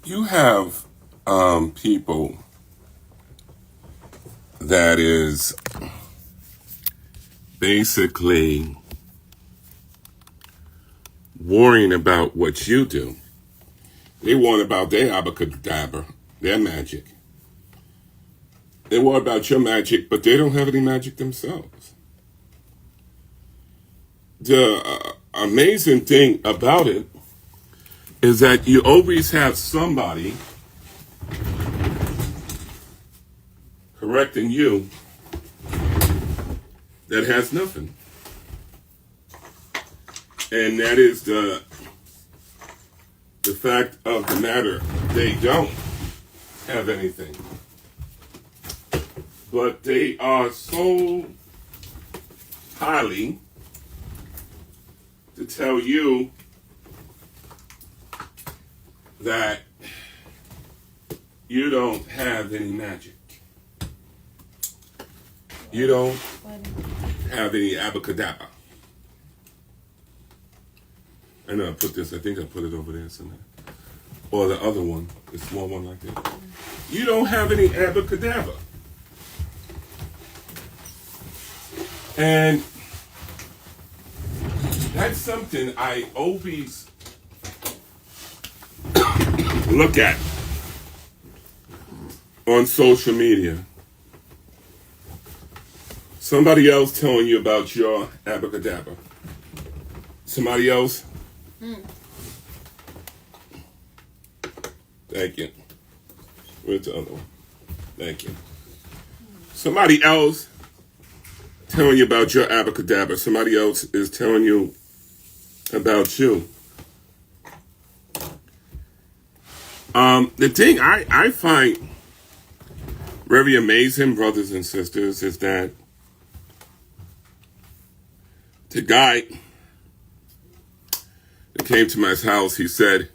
You have people that is basically worrying about what you do. They worry about their abracadabra, their magic. They worry about your magic, but they don't have any magic themselves. The amazing thing about it is that you always have somebody correcting you that has nothing. And that is the fact of the matter. They don't have anything. But they are so highly to tell you that you don't have any magic. You don't have any abracadabra. I know I put this, I think I put it over there somewhere. Or the other one, the small one like that. You don't have any abracadabra. And that's something I always look at on social media. Somebody else telling you about your abracadabra. Somebody else. Thank you. Where's the other one? Thank you. Somebody else telling you about your abracadabra. Somebody else is telling you about you. The thing I find very amazing, brothers and sisters, is that the guy that came to my house, he said,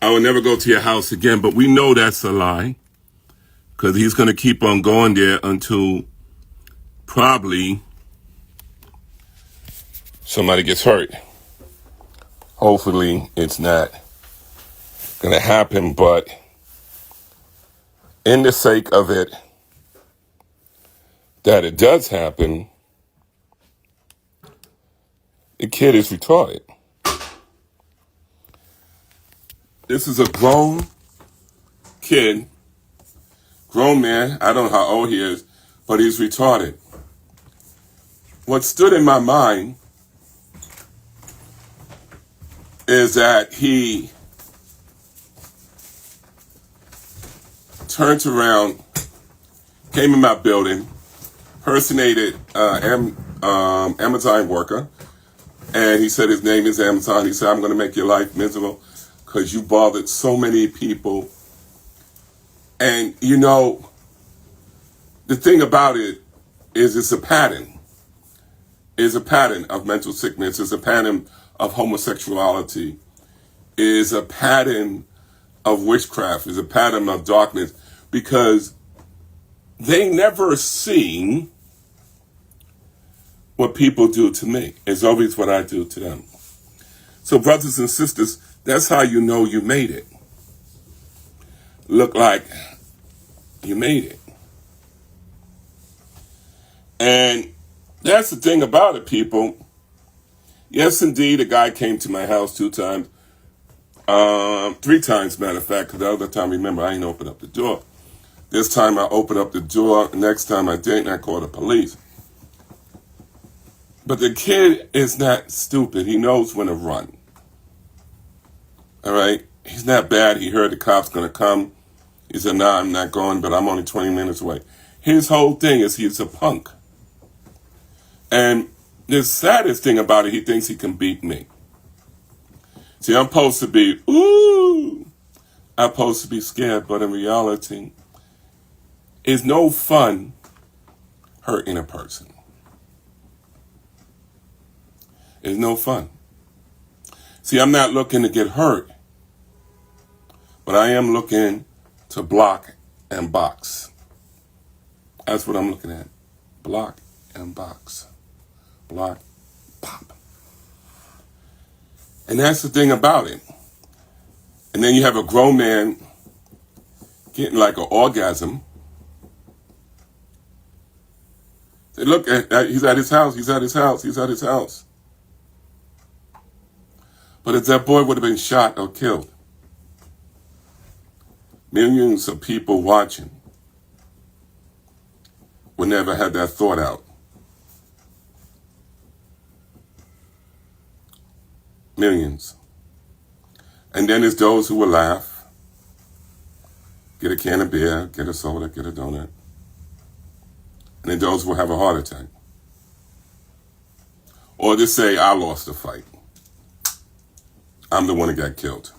I will never go to your house again, but we know that's a lie, because he's going to keep on going there until probably somebody gets hurt. Hopefully it's not going to happen, but in the sake of it, that it does happen, the kid is retarded. This is a grown kid, grown man, I don't know how old he is, but he's retarded. What stood in my mind is that he turned around, came in my building, impersonated Amazon worker, and he said his name is Amazon. He said, I'm going to make your life miserable because you bothered so many people. And, you know, the thing about it is it's a pattern. It's a pattern of mental sickness. It's a pattern of homosexuality. It's a pattern of witchcraft. It's a pattern of darkness, because they never seen what people do to me. It's always what I do to them. So brothers and sisters, that's how you know you made it. Look like you made it. And that's the thing about it, people. Yes, indeed, a guy came to my house 2 times. 3 times, matter of fact, because the other time, remember, I didn't open up the door. This time I opened up the door. Next time I didn't. I called the police. But the kid is not stupid. He knows when to run. All right? He's not bad. He heard the cops going to come. He said, nah, I'm not going, but I'm only 20 minutes away. His whole thing is he's a punk. And the saddest thing about it, he thinks he can beat me. See, I'm supposed to be, ooh, I'm supposed to be scared, but in reality, it's no fun hurting a person. It's no fun. See, I'm not looking to get hurt, But I am looking to block and box. That's what I'm looking at. Block and box. Block, pop. And that's the thing about it. And then you have a grown man getting like an orgasm. They look at, he's at his house, he's at his house, he's at his house. But if that boy would have been shot or killed, millions of people watching would never have that thought out. Millions. And then there's those who will laugh, get a can of beer, get a soda, get a donut. And then those will have a heart attack. Or just say, I lost the fight. I'm the one that got killed.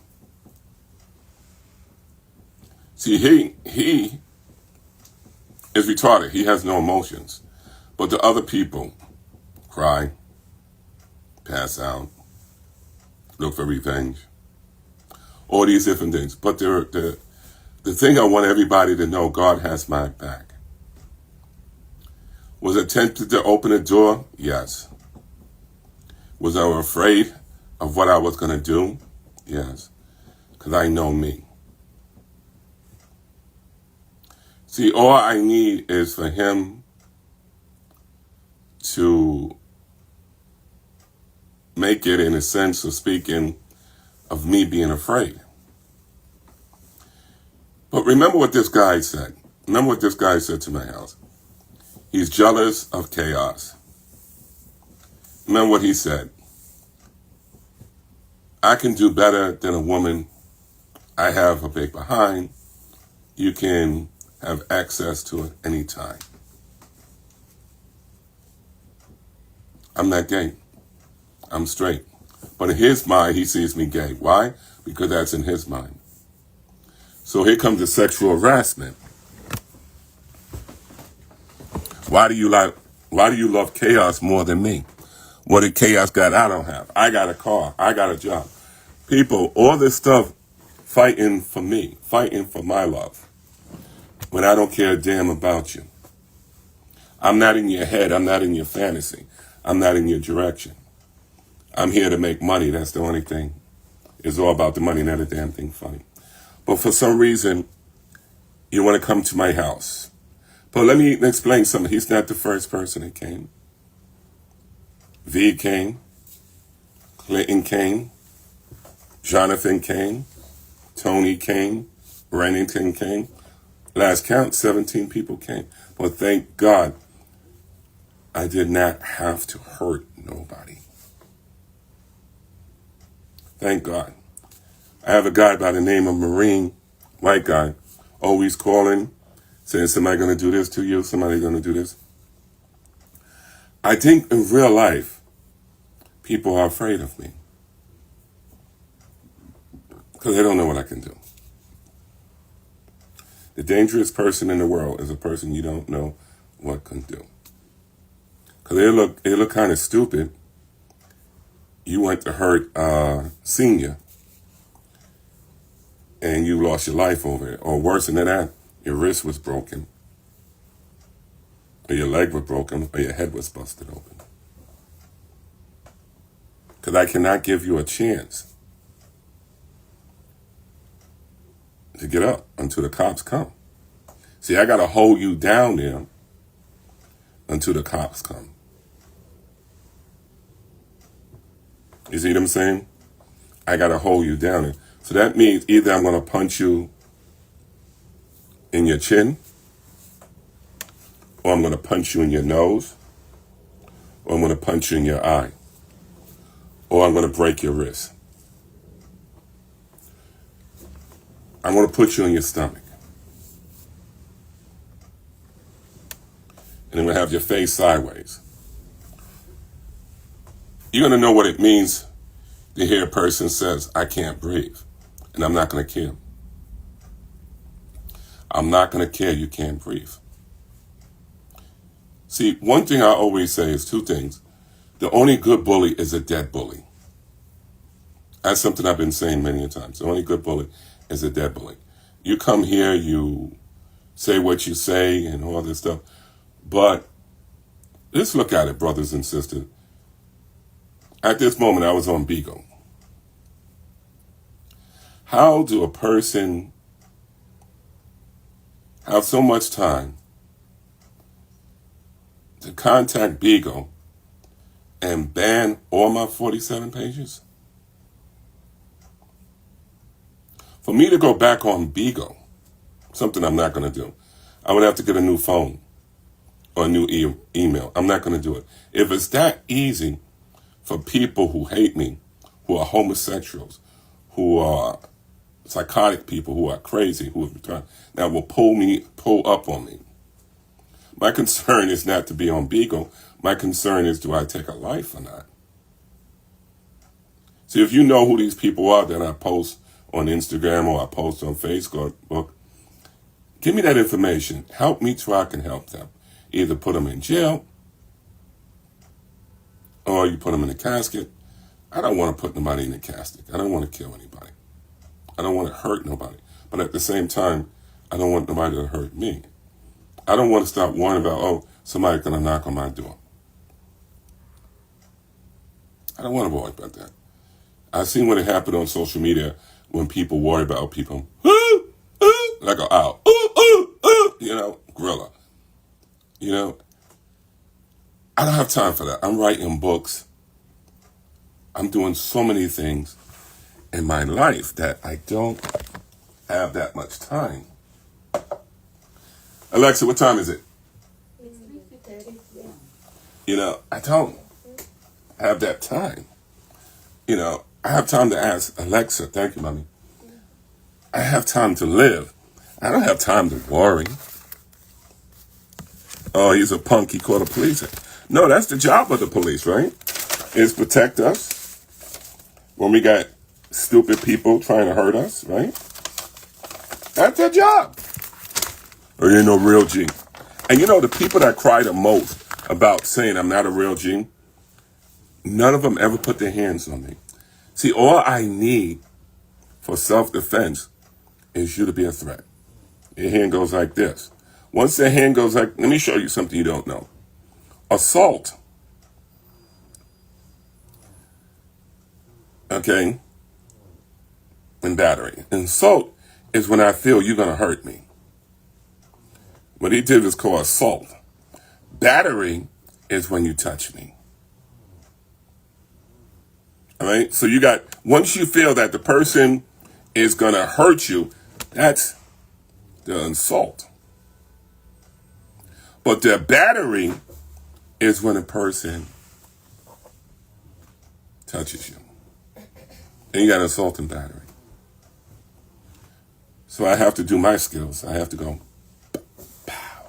See, he is retarded. He has no emotions. But the other people cry, pass out, look for revenge, all these different things. But the thing I want everybody to know, God has my back. Was I tempted to open a door? Yes. Was I afraid of what I was going to do? Yes. Because I know me. See, all I need is for him to make it in a sense of speaking of me being afraid. But remember what this guy said. Remember what this guy said to my house. He's jealous of chaos. Remember what he said. I can do better than a woman. I have a big behind. You can have access to it anytime. I'm not gay. I'm straight. But in his mind, he sees me gay. Why? Because that's in his mind. So here comes the sexual harassment. Why do you love chaos more than me? What did chaos got I don't have? I got a car. I got a job. People, all this stuff fighting for me, fighting for my love. When I don't care a damn about you. I'm not in your head. I'm not in your fantasy. I'm not in your direction. I'm here to make money. That's the only thing. It's all about the money, not a damn thing funny. But for some reason, you want to come to my house. But let me explain something. He's not the first person that came. V came. Clinton came. Jonathan came. Tony came. Remington came. Last count, 17 people came. But thank God, I did not have to hurt nobody. Thank God. I have a guy by the name of Marine, white guy, always calling, saying somebody going to do this to you, somebody going to do this. I think in real life, people are afraid of me. Because they don't know what I can do. The dangerous person in the world is a person you don't know what can do. Because they look kind of stupid. You went to hurt senior and you lost your life over it. Or worse than that, your wrist was broken. Or your leg was broken. Or your head was busted open. Because I cannot give you a chance to get up until the cops come. See, I got to hold you down there until the cops come. You see what I'm saying? I got to hold you down there. So that means either I'm going to punch you in your chin, or I'm going to punch you in your nose, or I'm going to punch you in your eye, or I'm going to break your wrist. I'm going to put you in your stomach. And I'm going to have your face sideways. You're going to know what it means to hear a person says, I can't breathe. And I'm not going to care. I'm not going to care you can't breathe. See, one thing I always say is two things. The only good bully is a dead bully. That's something I've been saying many times. The only good bully is a dead bully. You come here, you say what you say and all this stuff. But let's look at it, brothers and sisters. At this moment, I was on Beagle. How do a person have so much time to contact Beagle and ban all my 47 pages? For me to go back on Beagle, something I'm not going to do, I would have to get a new phone or a new email. I'm not going to do it. If it's that easy for people who hate me, who are homosexuals, who are psychotic people, who are crazy, who have trying, that will pull up on me. My concern is not to be on Beagle. My concern is, do I take a life or not? See, if you know who these people are that I post on Instagram or I post on Facebook, give me that information. Help me so I can help them. Either put them in jail or you put them in a casket. I don't want to put nobody in a casket. I don't want to kill anybody. I don't want to hurt nobody. But at the same time, I don't want nobody to hurt me. I don't want to stop worrying about, oh, somebody's going to knock on my door. I don't want to worry about that. I've seen what happened on social media when people worry about people, like an owl, gorilla. I don't have time for that. I'm writing books. I'm doing so many things in my life that I don't have that much time. Alexa, what time is it? I don't have that time. I have time to ask Alexa, thank you, mommy. I have time to live. I don't have time to worry. Oh, he's a punk, he called the police. No, that's the job of the police, right? Is protect us when we got stupid people trying to hurt us, right? That's their job. Or you ain't no real G. And the people that cry the most about saying I'm not a real G, none of them ever put their hands on me. See, all I need for self-defense is you to be a threat. Your hand goes like this. Once the hand goes like, let me show you something you don't know. Assault. Okay? And battery. Assault is when I feel you're going to hurt me. What he did is called assault. Battery is when you touch me. All right? So once you feel that the person is going to hurt you, that's the assault. But the battery is when a person touches you. And you got assault and battery. So I have to do my skills. I have to go, pow.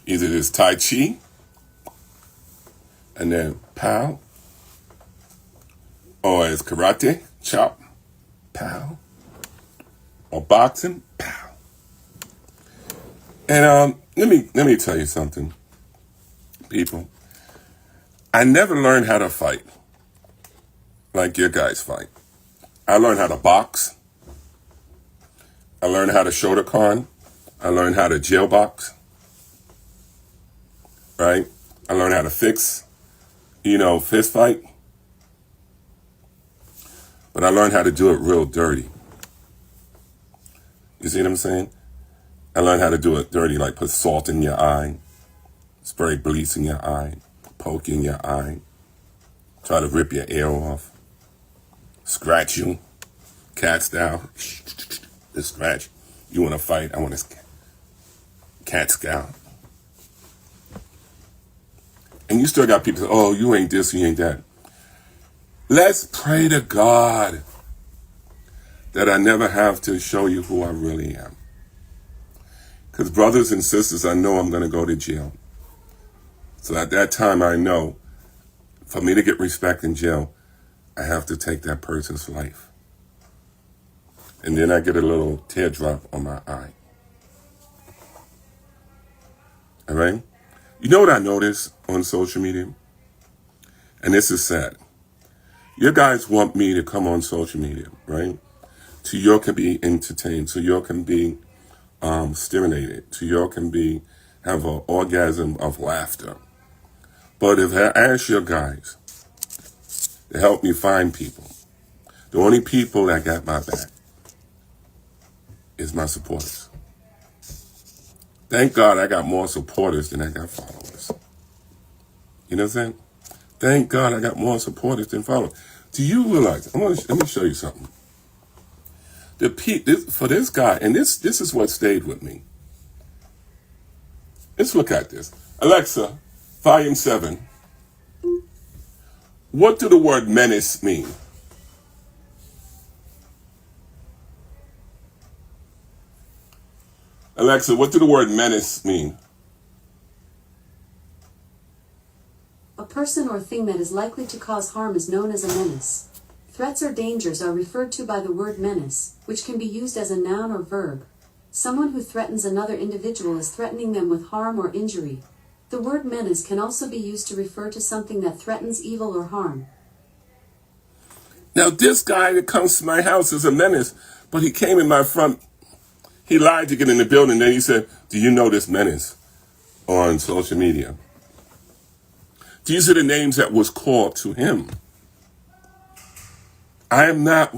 Either this Tai Chi, and then pow, or it's karate, chop, pow, or boxing, pow. And let me tell you something, people. I never learned how to fight like your guys fight. I learned how to box. I learned how to shoulder con. I learned how to jail box. Right? I learned how to fist fight. But I learned how to do it real dirty. You see what I'm saying? I learned how to do it dirty, like put salt in your eye, spray bleach in your eye, poke in your eye, try to rip your ear off, scratch you, cat style, the scratch. You want to fight? I want to cat scalp. And you still got people say, oh, you ain't this, you ain't that. Let's pray to God that I never have to show you who I really am. Because brothers and sisters, I know I'm going to go to jail. So at that time, I know for me to get respect in jail, I have to take that person's life. And then I get a little teardrop on my eye. All right? You know what I noticed on social media? And this is sad. You guys want me to come on social media, right? to your can be entertained, to your can be stimulated, to your can be have an orgasm of laughter. But if I ask your guys to help me find people, the only people that got my back is my supporters. Thank God I got more supporters than I got followers. You know what I'm saying? Thank God I got more supporters than followers. Do you realize? Let me show you something. For this guy, and this is what stayed with me. Let's look at this. Alexa, volume 7. What do the word menace mean? Alexa, what do the word menace mean? A person or thing that is likely to cause harm is known as a menace. Threats or dangers are referred to by the word menace, which can be used as a noun or verb. Someone who threatens another individual is threatening them with harm or injury. The word menace can also be used to refer to something that threatens evil or harm. Now, this guy that comes to my house is a menace, but he came in my front. He lied to get in the building. Then he said, do you know this menace on social media? These are the names that was called to him. I am not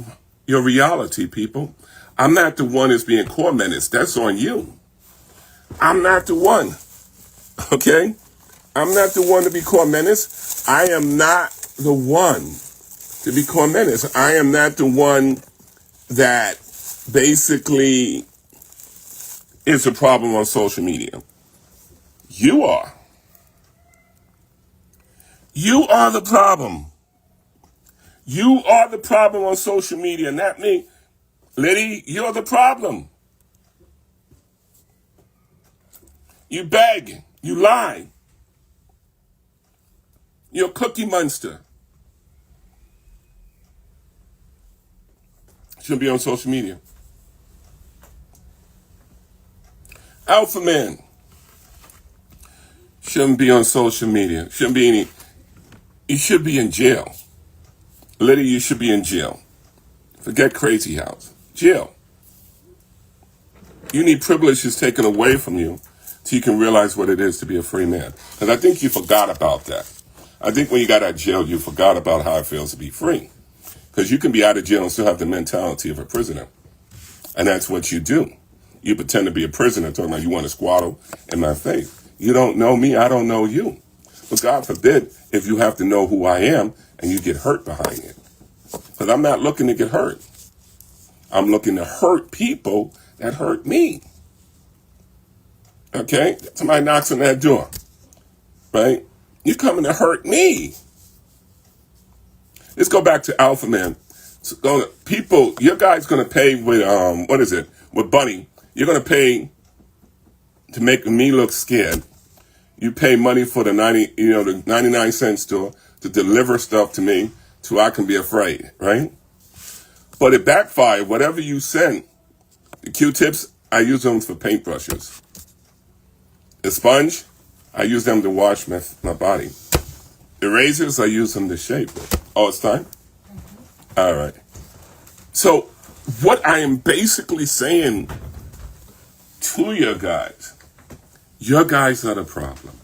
your reality, people. I'm not the one that's being called menace. That's on you. I'm not the one. Okay? I'm not the one to be called menace. I am not the one to be called menace. I am not the one that basically is a problem on social media. You are. You are the problem. You are the problem on social media, not me. Liddy, you're the problem. You beg. You lie. You're a cookie monster. Shouldn't be on social media. Alpha man shouldn't be on social media. Shouldn't be any. You should be in jail. Liddy, you should be in jail. Forget crazy house. Jail. You need privileges taken away from you so you can realize what it is to be a free man. And I think you forgot about that. I think when you got out of jail, you forgot about how it feels to be free. Because you can be out of jail and still have the mentality of a prisoner. And that's what you do. You pretend to be a prisoner, talking about you want to squaddle in my face. You don't know me, I don't know you. But God forbid if you have to know who I am and you get hurt behind it. Because I'm not looking to get hurt. I'm looking to hurt people that hurt me. Okay? Somebody knocks on that door. Right? You're coming to hurt me. Let's go back to Alpha Man. So, people, your guy's going to pay with, with Bunny. You're going to pay to make me look scared. You pay money for the 99-cent store to deliver stuff to me so I can be afraid, right? But it backfired. Whatever you sent, the Q-tips, I use them for paintbrushes. The sponge, I use them to wash my body. The razors, I use them to shave. Oh, it's time? All right. So what I am basically saying to your guys are the problem,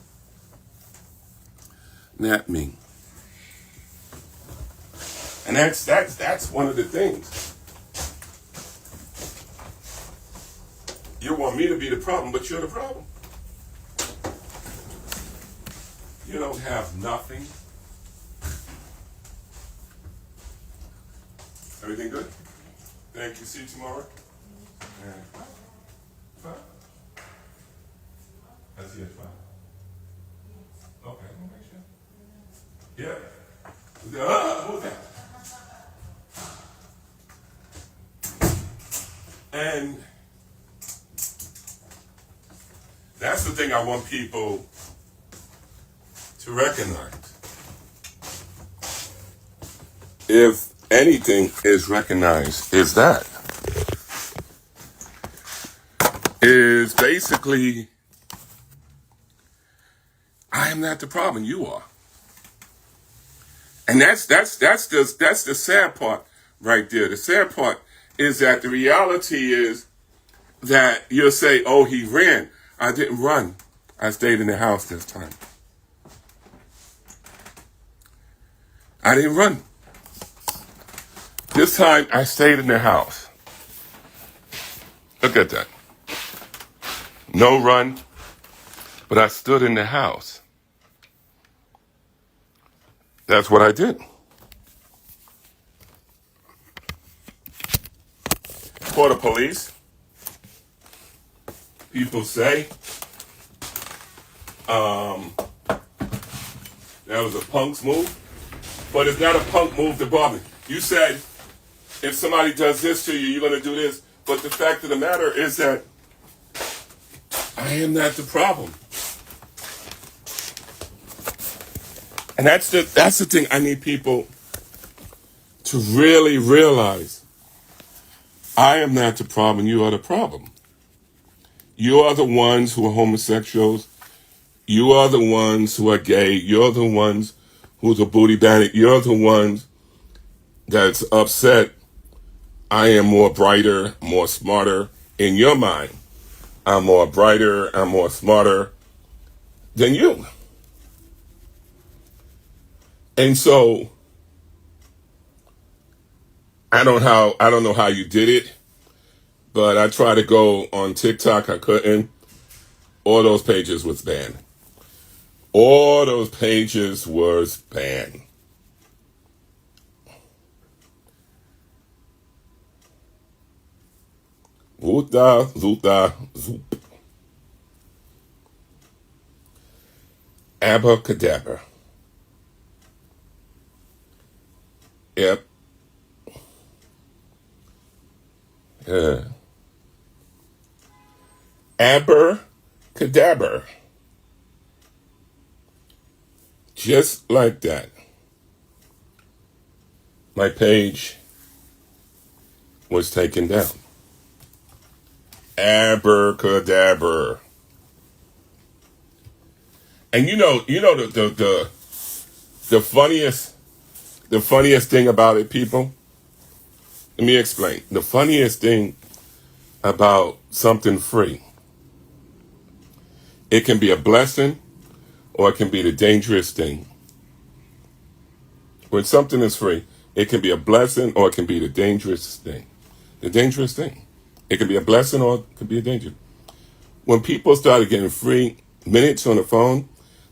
not me. And that's one of the things. You want me to be the problem, but you're the problem. You don't have nothing. Everything good? Thank you. See you tomorrow. Fine. I see it fine. Okay, I'll make sure. Yeah. Who's that? And that's the thing I want people to recognize. If anything is recognized, is basically, I am not the problem, you are. And that's the sad part right there. The sad part is that the reality is that you'll say, oh, he ran. I didn't run. I stayed in the house this time. I didn't run. This time I stayed in the house. Look at that. No run, but I stood in the house. That's what I did. For the police, people say that was a punk's move, but it's not a punk move to bother me. You said if somebody does this to you, you're going to do this, but the fact of the matter is that I am not the problem. And that's the thing I need people to really realize. I am not the problem. You are the problem. You are the ones who are homosexuals. You are the ones who are gay. You're the ones who's a booty bandit. You're the ones that's upset. I am more brighter, more smarter in your mind. I'm more brighter, I'm more smarter than you. And so I don't know how you did it, but I tried to go on TikTok, I couldn't. All those pages was banned. All those pages was banned. Woota, zoota, zoop. Abracadabra. Yep. Yeah. Abracadabra. Just like that. My page was taken down. Abracadabra. And you know the funniest thing about it, people. Let me explain. The funniest thing about something free, it can be a blessing or it can be the dangerous thing. When something is free, it can be a blessing or it can be the dangerous thing. The dangerous thing. It can be a blessing or it can be a danger. When people started getting free minutes on the phone,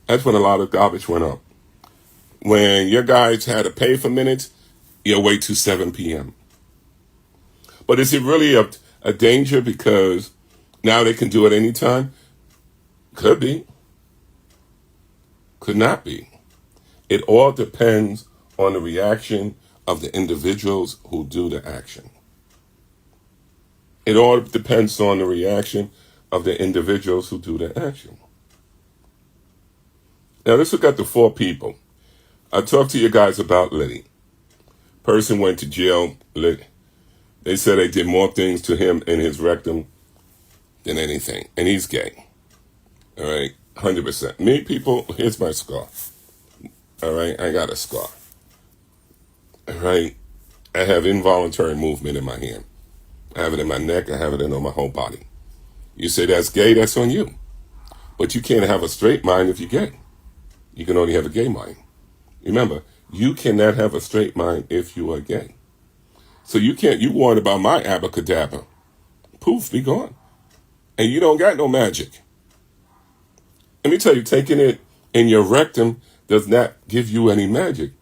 that's when a lot of garbage went up. When your guys had to pay for minutes, you'll wait till 7 p.m. But is it really a danger because now they can do it anytime? Could be. Could not be. It all depends on the reaction of the individuals who do the action. It all depends on the reaction of the individuals who do the action. Now let's look at the 4 people. I talked to you guys about Liddy. Person went to jail. They said they did more things to him in his rectum than anything. And he's gay. All right? 100%. Me, people, here's my scar. All right? I got a scar. All right? I have involuntary movement in my hand. I have it in my neck. I have it on my whole body. You say that's gay, that's on you. But you can't have a straight mind if you're gay. You can only have a gay mind. Remember, you cannot have a straight mind if you are gay. So you warned about my abracadabra. Poof, be gone. And you don't got no magic. Let me tell you, taking it in your rectum does not give you any magic.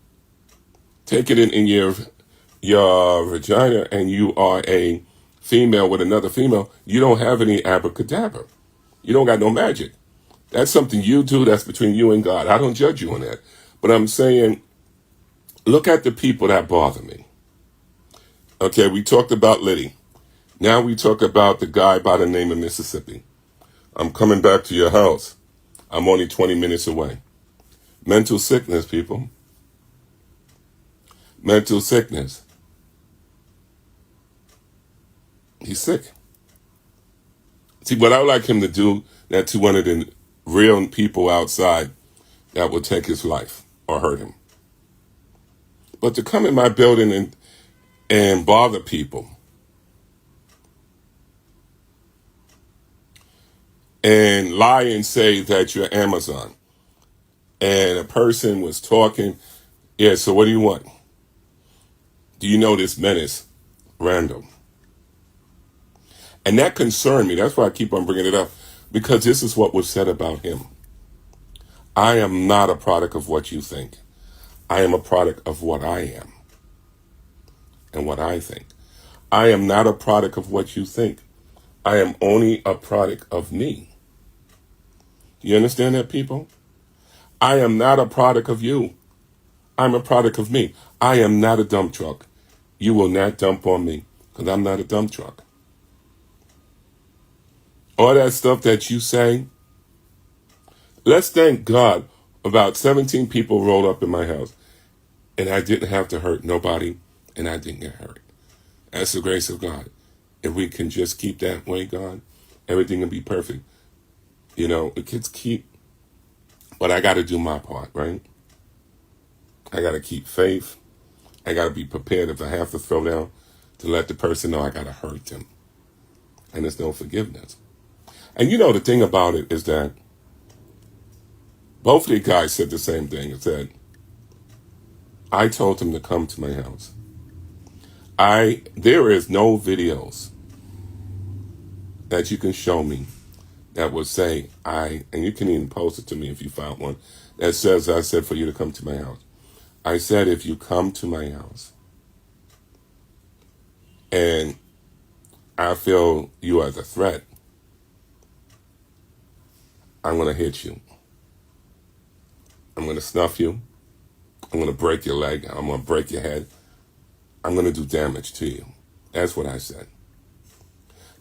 Taking it in your vagina and you are a female with another female, you don't have any abracadabra. You don't got no magic. That's something you do. That's between you and God. I don't judge you on that. But I'm saying, look at the people that bother me. Okay, we talked about Liddy. Now we talk about the guy by the name of Mississippi. I'm coming back to your house. I'm only 20 minutes away. Mental sickness, people. Mental sickness. He's sick. See, what I would like him to do, that to one of the real people outside that will take his life or hurt him. But to come in my building and bother people, and lie and say that you're Amazon. And a person was talking. Yeah, so what do you want? Do you know this menace, Randall? And that concerned me. That's why I keep on bringing it up, because this is what was said about him. I am not a product of what you think. I am a product of what I am and what I think. I am not a product of what you think. I am only a product of me. Do you understand that, people? I am not a product of you. I'm a product of me. I am not a dump truck. You will not dump on me, because I'm not a dump truck. All that stuff that you say, let's thank God about 17 people rolled up in my house, and I didn't have to hurt nobody, and I didn't get hurt. That's the grace of God. If we can just keep that way, God, everything will be perfect. You know, the kids keep, but I got to do my part, right? I got to keep faith. I got to be prepared if I have to throw down, to let the person know I got to hurt them. And there's no forgiveness. And you know, the thing about it is that both of the guys said the same thing. It said, I told him to come to my house. There is no videos that you can show me that would say and you can even post it to me if you found one, that says I said for you to come to my house. I said, if you come to my house and I feel you as a threat, I'm going to hit you. I'm going to snuff you. I'm going to break your leg. I'm going to break your head. I'm going to do damage to you. That's what I said.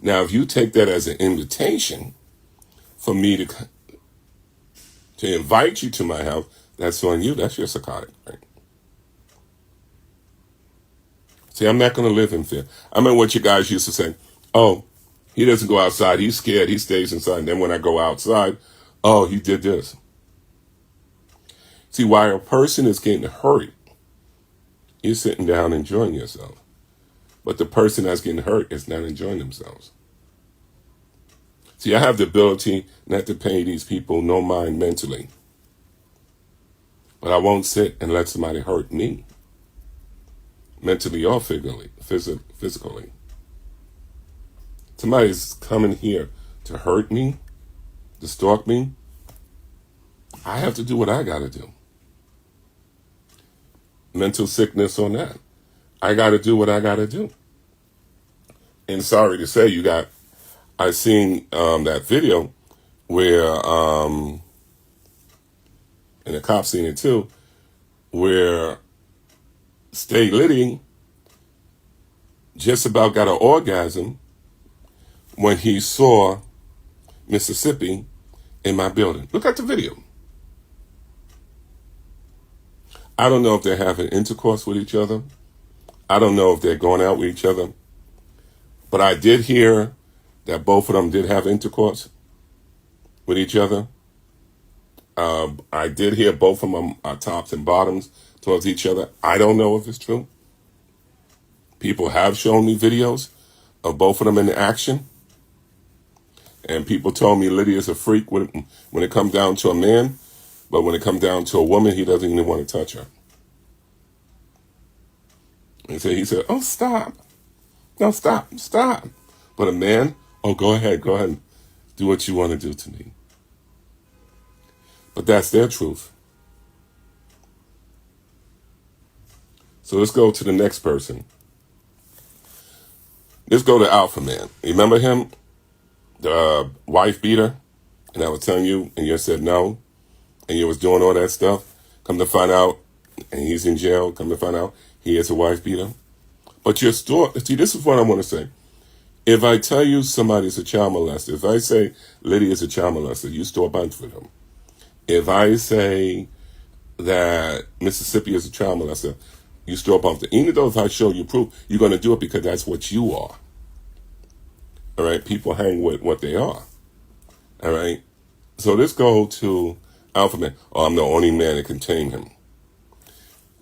Now, if you take that as an invitation for me to invite you to my house, that's on you. That's your psychotic, right? See, I'm not going to live in fear. I remember what you guys used to say. Oh, he doesn't go outside. He's scared. He stays inside. And then when I go outside, oh, he did this. See, while a person is getting hurt, you're sitting down enjoying yourself. But the person that's getting hurt is not enjoying themselves. See, I have the ability not to pay these people no mind mentally. But I won't sit and let somebody hurt me, mentally or physically. Somebody's coming here to hurt me, to stalk me. I have to do what I got to do. Mental sickness on that. I got to do what I got to do. And sorry to say, I seen that video where, and the cops seen it too, where Stay Liddy just about got an orgasm when he saw Mississippi in my building. Look at the video. I don't know if they're having intercourse with each other. I don't know if they're going out with each other. But I did hear that both of them did have intercourse with each other. I did hear both of them are tops and bottoms towards each other. I don't know if it's true. People have shown me videos of both of them in action. And people told me Lydia's a freak when it comes down to a man. But when it comes down to a woman, he doesn't even want to touch her. And so he said, oh, stop. No, stop. But a man, oh, go ahead. Do what you want to do to me. But that's their truth. So let's go to the next person. Let's go to Alpha Man. Remember him? The wife beater? And I was telling you, and you said no. And you was doing all that stuff. Come to find out, and he's in jail. Come to find out, he is a wife beater. But your story, see, this is what I want to say. If I tell you somebody's a child molester, if I say Lydia is a child molester, you store a bunch with them. If I say that Mississippi is a child molester, you store a bunch. Even though if I show you proof, you're going to do it because that's what you are. All right? People hang with what they are. All right? So let's go to Alpha Man. Oh, I'm the only man that can tame him.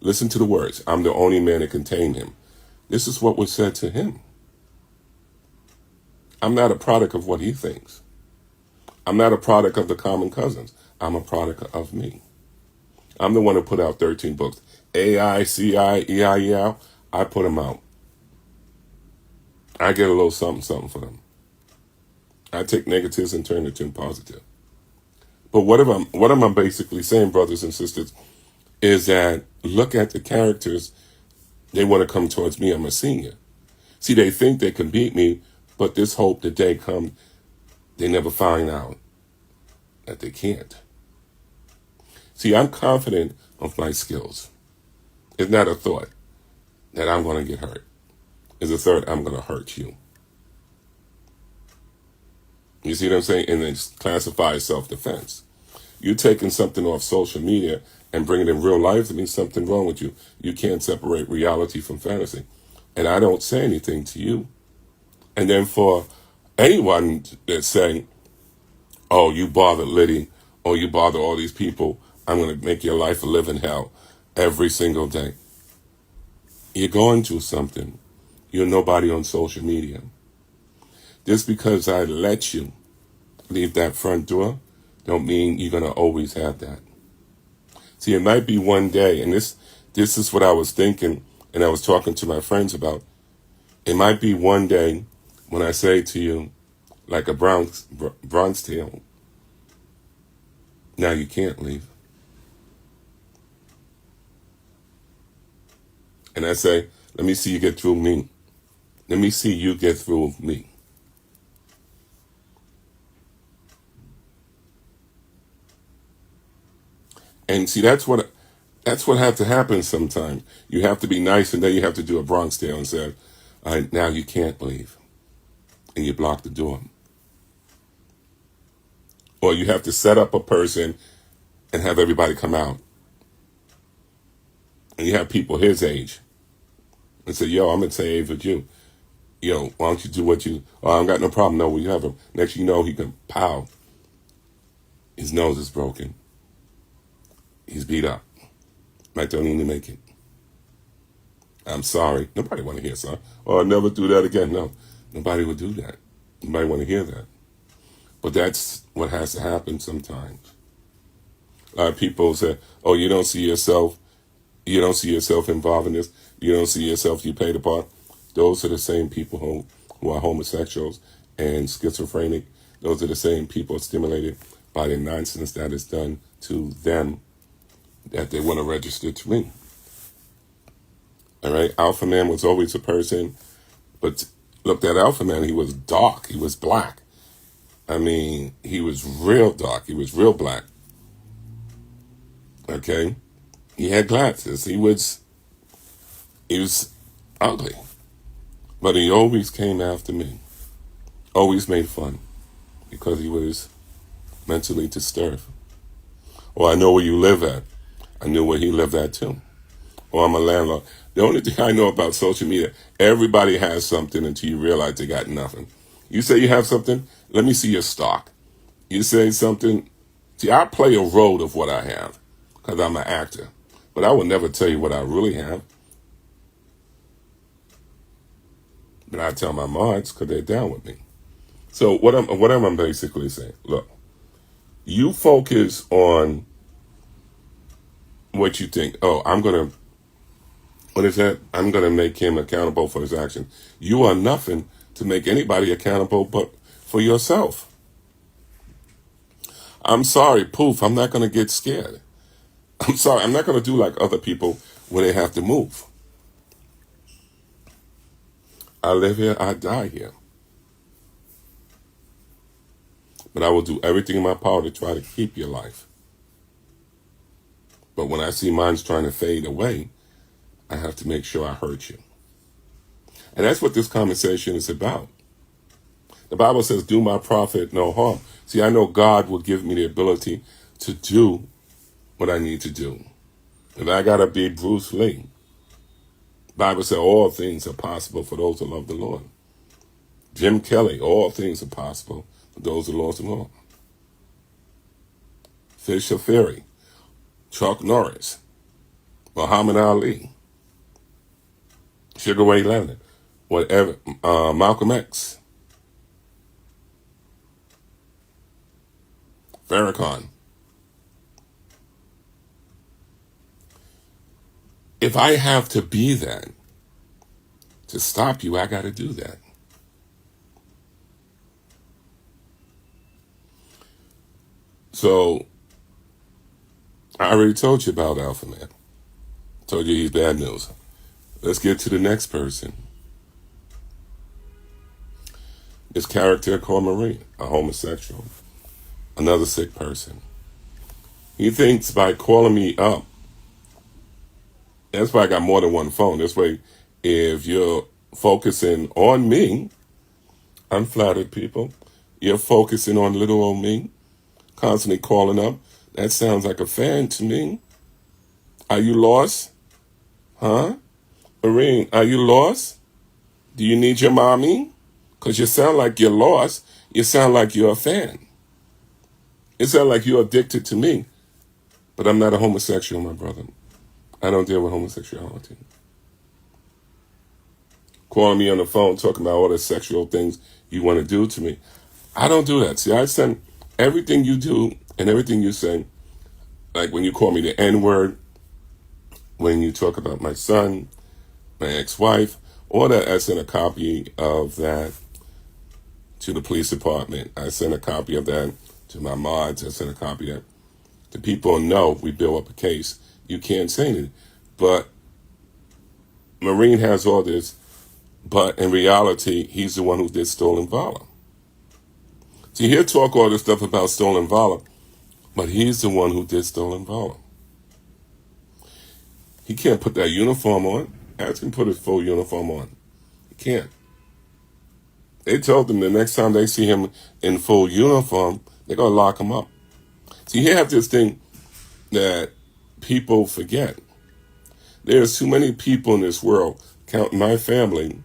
Listen to the words. I'm the only man that can tame him. This is what was said to him. I'm not a product of what he thinks. I'm not a product of the common cousins. I'm a product of me. I'm the one who put out 13 books. AI, CI, EIEL, I put them out. I get a little something, something for them. I take negatives and turn it into positive. But what am I basically saying, brothers and sisters, is that look at the characters. They want to come towards me. I'm a senior. See, they think they can beat me, but this hope the day comes, they never find out that they can't. See, I'm confident of my skills. It's not a thought that I'm going to get hurt. It's a thought I'm going to hurt you. You see what I'm saying? And then classify self-defense. You taking something off social media and bringing it in real life, it means something wrong with you. You can't separate reality from fantasy. And I don't say anything to you. And then for anyone that's saying, oh, you bother Liddy, or you bother all these people, I'm going to make your life a living hell every single day. You're going through something. You're nobody on social media. Just because I let you leave that front door, don't mean you're going to always have that. See, it might be one day, and this is what I was thinking, and I was talking to my friends about. It might be one day when I say to you, like a bronze tail, now you can't leave. And I say, let me see you get through me. Let me see you get through me. And see, that's what has to happen sometimes. You have to be nice, and then you have to do a Bronx tale and say, all right, now you can't leave. And you block the door. Or you have to set up a person and have everybody come out. And you have people his age. And say, yo, I'm going to say age with you. Yo, why don't you do what you, oh, I got no problem. No, well, you have him. Next you know, he can, pow. His nose is broken. He's beat up. Might don't even make it. I'm sorry. Nobody want to hear something. Oh, I'll never do that again. No, nobody would do that. Nobody want to hear that. But that's what has to happen sometimes. A lot of people say, oh, you don't see yourself involved in this. You don't see yourself, you played a part. Those are the same people who are homosexuals and schizophrenic. Those are the same people stimulated by the nonsense that is done to them that they want to register to me. All right, Alpha Man was always a person, but look, that Alpha Man, he was dark, he was black. I mean, he was real dark, he was real black. Okay, he had glasses, he was ugly, but he always came after me, always made fun, because he was mentally disturbed. Or I know where you live at. I knew where he lived at too. Or I'm a landlord. The only thing I know about social media, everybody has something until you realize they got nothing. You say you have something, let me see your stock. You say something, see, I play a role of what I have because I'm an actor. But I will never tell you what I really have. But I tell my mods because they're down with me. So what am I basically saying? Look, you focus on what you think. Oh, I'm going to make him accountable for his actions. You are nothing to make anybody accountable but for yourself. I'm sorry, poof, I'm not going to get scared. I'm sorry, I'm not going to do like other people where they have to move. I live here, I die here. But I will do everything in my power to try to keep your life. But when I see mine's trying to fade away, I have to make sure I hurt you. And that's what this conversation is about. The Bible says, do my prophet no harm. See, I know God will give me the ability to do what I need to do. If I got to be Bruce Lee, the Bible says all things are possible for those who love the Lord. Jim Kelly, all things are possible for those who love the Lord. Fisher Ferry, Chuck Norris, Muhammad Ali, Sugar Ray Leonard, whatever, Malcolm X. Farrakhan. If I have to be that to stop you, I got to do that. So I already told you about Alpha Man. Told you he's bad news. Let's get to the next person. This character called Marie, a homosexual, another sick person. He thinks by calling me up, that's why I got more than one phone. This way, if you're focusing on me, unflattered people, you're focusing on little old me, constantly calling up. That sounds like a fan to me. Are you lost? Huh? Marine, are you lost? Do you need your mommy? Because you sound like you're lost. You sound like you're a fan. It sounds like you're addicted to me. But I'm not a homosexual, my brother. I don't deal with homosexuality. Calling me on the phone, talking about all the sexual things you want to do to me. I don't do that. See, I send everything you do and everything you say, like when you call me the N-word, when you talk about my son, my ex-wife, all that, I send a copy of that to the police department. I send a copy of that to my mods. I send a copy of that to people who know we build up a case. You can't say anything. But Marine has all this, but in reality, he's the one who did stolen valor. See, he'll talk all this stuff about stolen valor, but he's the one who did stolen valor. He can't put that uniform on. Ask him to put his full uniform on. He can't. They told him the next time they see him in full uniform, they're going to lock him up. See, you have this thing that people forget. There's too many people in this world, counting my family,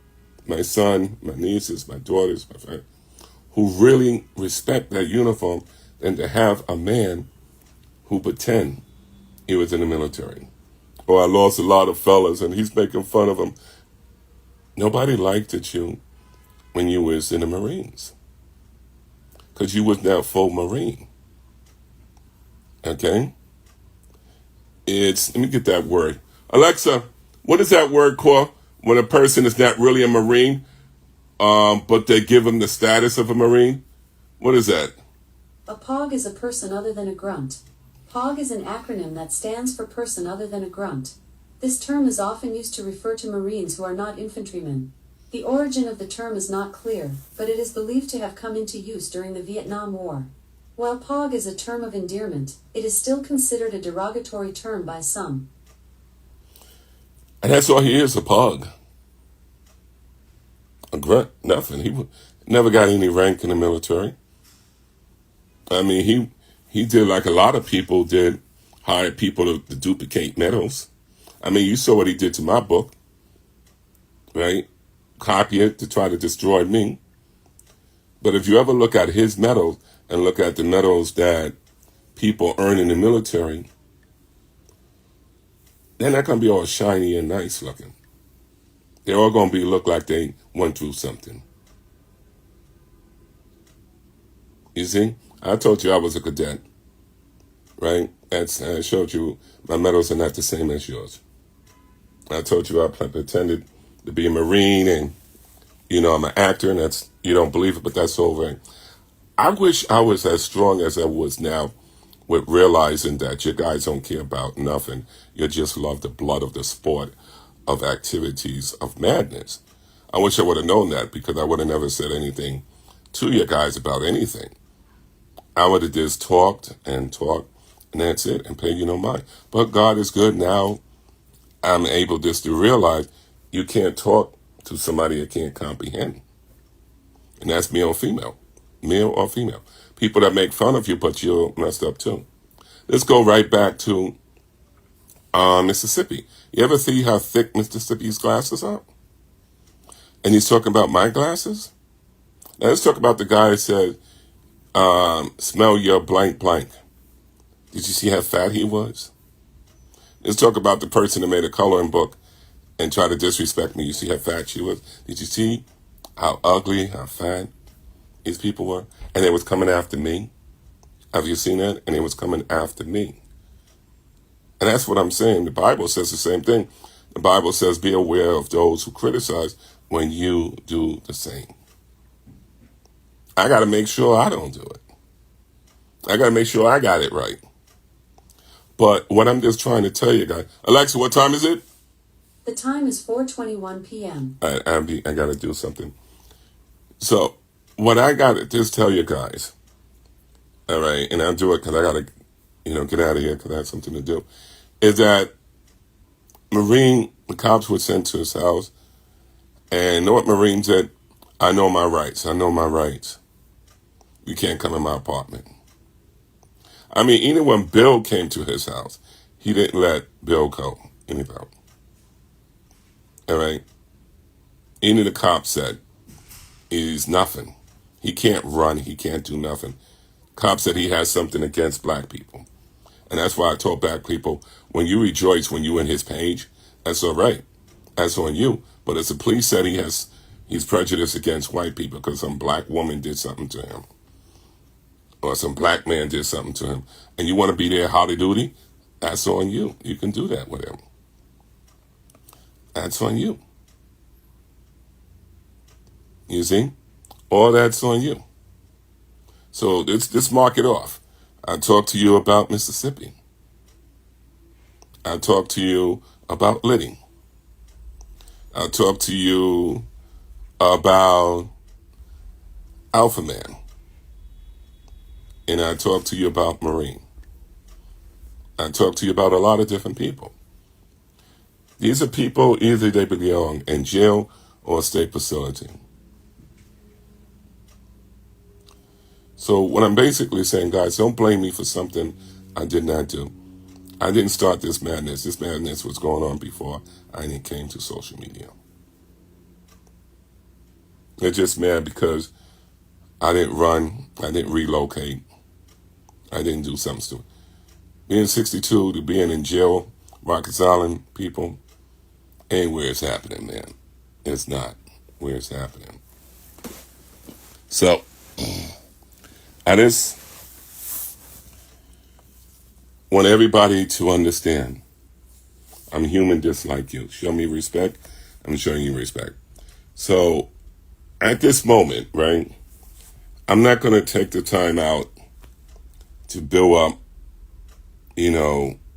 my son, my nieces, my daughters, my family, who really respect that uniform than to have a man who pretend he was in the military. Or I lost a lot of fellas and he's making fun of them. Nobody liked it you when you was in the Marines. Because you was now full Marine. Okay? Let me get that word. Alexa, what is that word called when a person is not really a Marine, but they give them the status of a Marine? What is that? A POG is a person other than a grunt. POG is an acronym that stands for person other than a grunt. This term is often used to refer to Marines who are not infantrymen. The origin of the term is not clear, but it is believed to have come into use during the Vietnam War. While POG is a term of endearment, it is still considered a derogatory term by some. And that's all he is, a POG. A grunt, nothing. He never got any rank in the military. I mean, he did like a lot of people did, hired people to duplicate medals. I mean, you saw what he did to my book, right? Copy it to try to destroy me. But if you ever look at his medals and look at the medals that people earn in the military, they're not going to be all shiny and nice looking. They're all going to look like they went through something. You see? I told you I was a cadet, right? I showed you my medals are not the same as yours. I told you I pretended to be a Marine and, I'm an actor and you don't believe it, but that's over. I wish I was as strong as I was now with realizing that you guys don't care about nothing. You just love the blood of the sport of activities of madness. I wish I would have known that because I would have never said anything to you guys about anything. I would have just talked, and that's it, and paid you no mind. But God is good now. I'm able just to realize you can't talk to somebody that can't comprehend. And that's male or female. Male or female. People that make fun of you, but you're messed up too. Let's go right back to Mississippi. You ever see how thick Mississippi's glasses are? And he's talking about my glasses? Now let's talk about the guy that said, smell your blank blank. Did you see how fat he was? Let's talk about the person that made a coloring book and tried to disrespect me. You see how fat she was? Did you see how ugly, how fat these people were? And they was coming after me. Have you seen that? And it was coming after me. And that's what I'm saying. The Bible says the same thing. The Bible says, be aware of those who criticize when you do the same. I got to make sure I don't do it. I got to make sure I got it right. But what I'm just trying to tell you guys, Alexa, what time is it? The time is 4:21 p.m. I got to do something. So what I got to just tell you guys, all right, and I'll do it because I got to, get out of here because I have something to do, is that the cops were sent to his house, and know what Marine said? I know my rights. I know my rights. You can't come in my apartment. I mean, even when Bill came to his house, he didn't let Bill go anyhow. All right? Even the cop said, he's nothing. He can't run. He can't do nothing. Cop said he has something against black people. And that's why I told black people, when you rejoice when you in his page, that's all right. That's on you. But as the police said, he's prejudiced against white people because some black woman did something to him. Or some black man did something to him. And you want to be there howdy doody? That's on you. You can do that with him. That's on you. You see? All that's on you. So let's mark it off. I talked to you about Mississippi. I talked to you about Liddy. I talked to you about Alpha Man. And I talked to you about Marine. I talked to you about a lot of different people. These are people, either they belong in jail or a state facility. So what I'm basically saying, guys, don't blame me for something I did not do. I didn't start this madness. This madness was going on before I even came to social media. They're just mad because I didn't run. I didn't relocate. I didn't do something stupid. Being 62 to being in jail, Rikers Island, people, ain't where it's happening, man. It's not where it's happening. So, I just want everybody to understand I'm human just like you. Show me respect, I'm showing you respect. So, at this moment, right, I'm not going to take the time out to build up,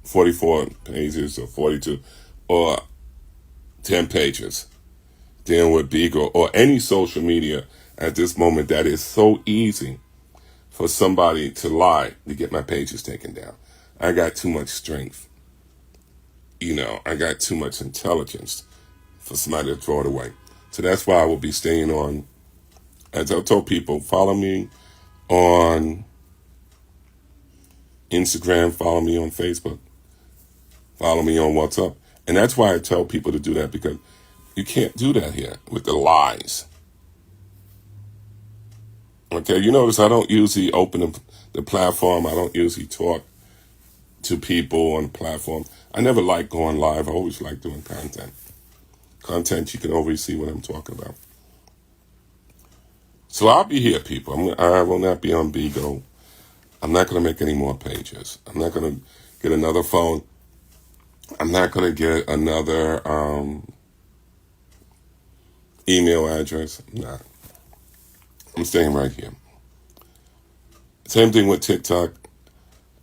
44 pages or 42 or 10 pages dealing with Beagle or any social media at this moment that is so easy for somebody to lie to get my pages taken down. I got too much strength. I got too much intelligence for somebody to throw it away. So that's why I will be staying on. As I told people, follow me on Instagram, follow me on Facebook, follow me on WhatsApp. And that's why I tell people to do that, because you can't do that here with the lies. Okay, you notice I don't usually open the platform. I don't usually talk to people on the platform. I never like going live. I always like doing content. Content, you can always see what I'm talking about. So I'll be here, people. I will not be on Bigo. I'm not going to make any more pages. I'm not going to get another phone. I'm not going to get another email address. I'm not. I'm staying right here. Same thing with TikTok.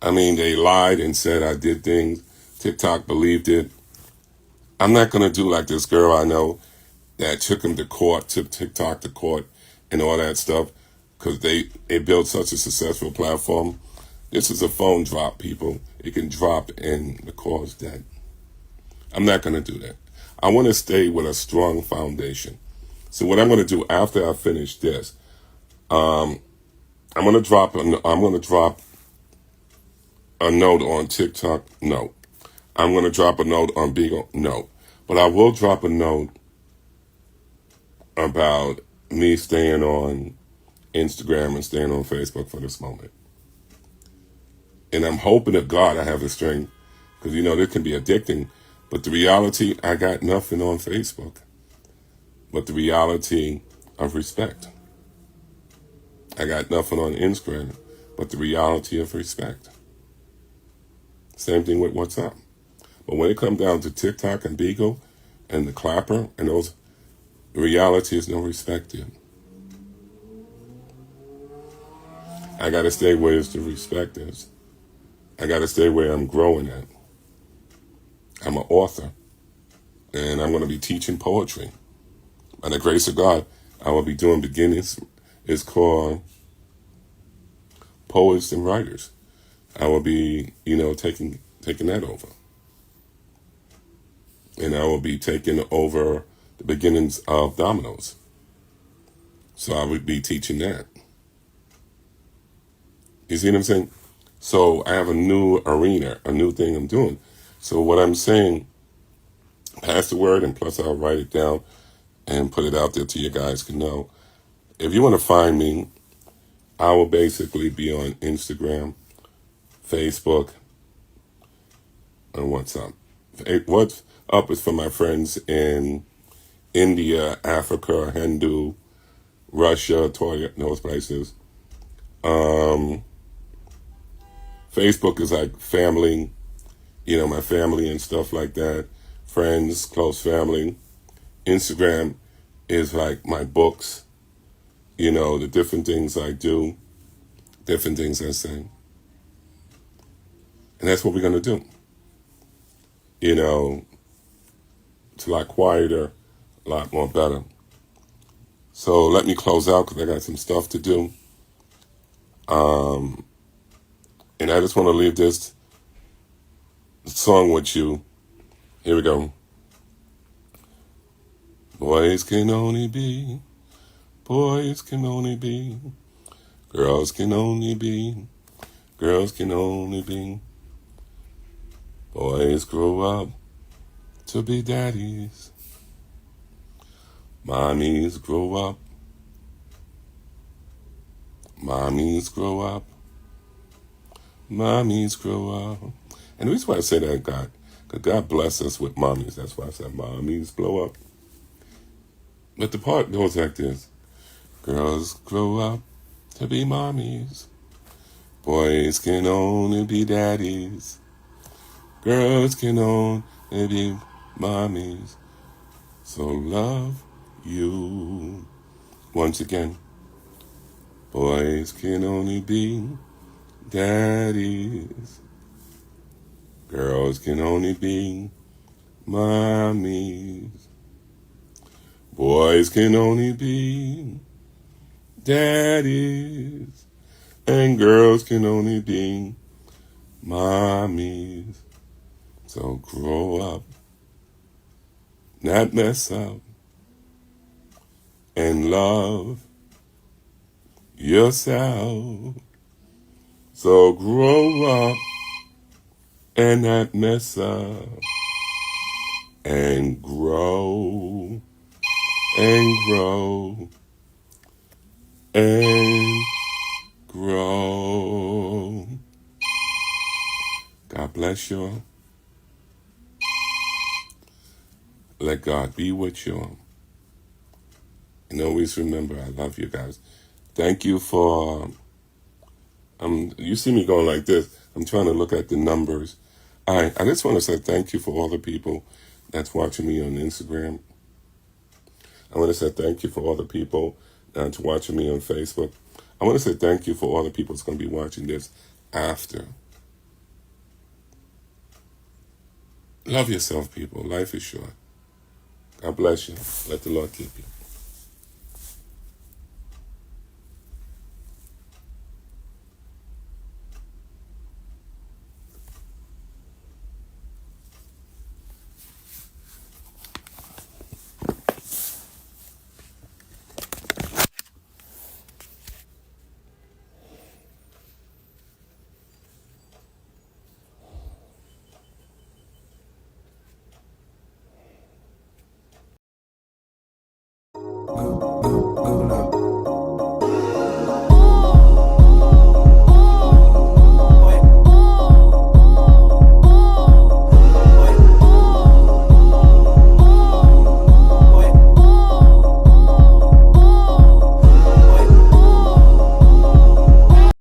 I mean, they lied and said I did things. TikTok believed it. I'm not going to do like this girl I know that took TikTok to court and all that stuff, because they built such a successful platform. This is a phone drop, people. It can drop and the call's dead. I'm not going to do that. I want to stay with a strong foundation. So what I'm going to do after I finish this, I'm going to drop a note on TikTok. No. I'm going to drop a note on Beagle. No. But I will drop a note about me staying on Instagram and staying on Facebook for this moment. And I'm hoping to God I have the strength, because, this can be addicting. But the reality, I got nothing on Facebook but the reality of respect. I got nothing on Instagram but the reality of respect. Same thing with WhatsApp. But when it comes down to TikTok and Beagle and the Clapper and those, the reality is no respect there. I got to stay where the respect is. I got to stay where I'm growing at. I'm an author, and I'm going to be teaching poetry. By the grace of God, I will be doing beginnings. It's called Poets and Writers. I will be, taking that over. And I will be taking over the beginnings of Dominoes. So I would be teaching that. You see what I'm saying? So I have a new arena, a new thing I'm doing. So what I'm saying, pass the word, and plus I'll write it down and put it out there so you guys can know. If you want to find me, I will basically be on Instagram, Facebook, and what's up. What's up is for my friends in India, Africa, Hindu, Russia, those places. Facebook is like family, my family and stuff like that. Friends, close family. Instagram is like my books, the different things I do, different things I say. And that's what we're going to do. It's a lot quieter, a lot more better. So let me close out because I got some stuff to do. And I just want to leave this song with you. Here we go. Boys can only be, girls can only be, girls can only be. Boys grow up to be daddies. Mommies grow up. Mommies grow up. Mommies grow up. And the reason why I say that, God, because God bless us with mommies. That's why I said mommies blow up. But the part goes like this. Girls grow up to be mommies. Boys can only be daddies. Girls can only be mommies. So love you. Once again. Boys can only be daddies. Girls can only be mommies. Boys can only be daddies. And girls can only be mommies. So grow up, not mess up, and love yourself. So grow up and not mess up, and grow and grow and grow. God bless you. Let God be with you. And always remember, I love you guys. Thank you for, you see me going like this. I'm trying to look at the numbers. I just want to say thank you for all the people that's watching me on Instagram. I want to say thank you for all the people that's watching me on Facebook. I want to say thank you for all the people that's going to be watching this after. Love yourself, people. Life is short. God bless you. Let the Lord keep you.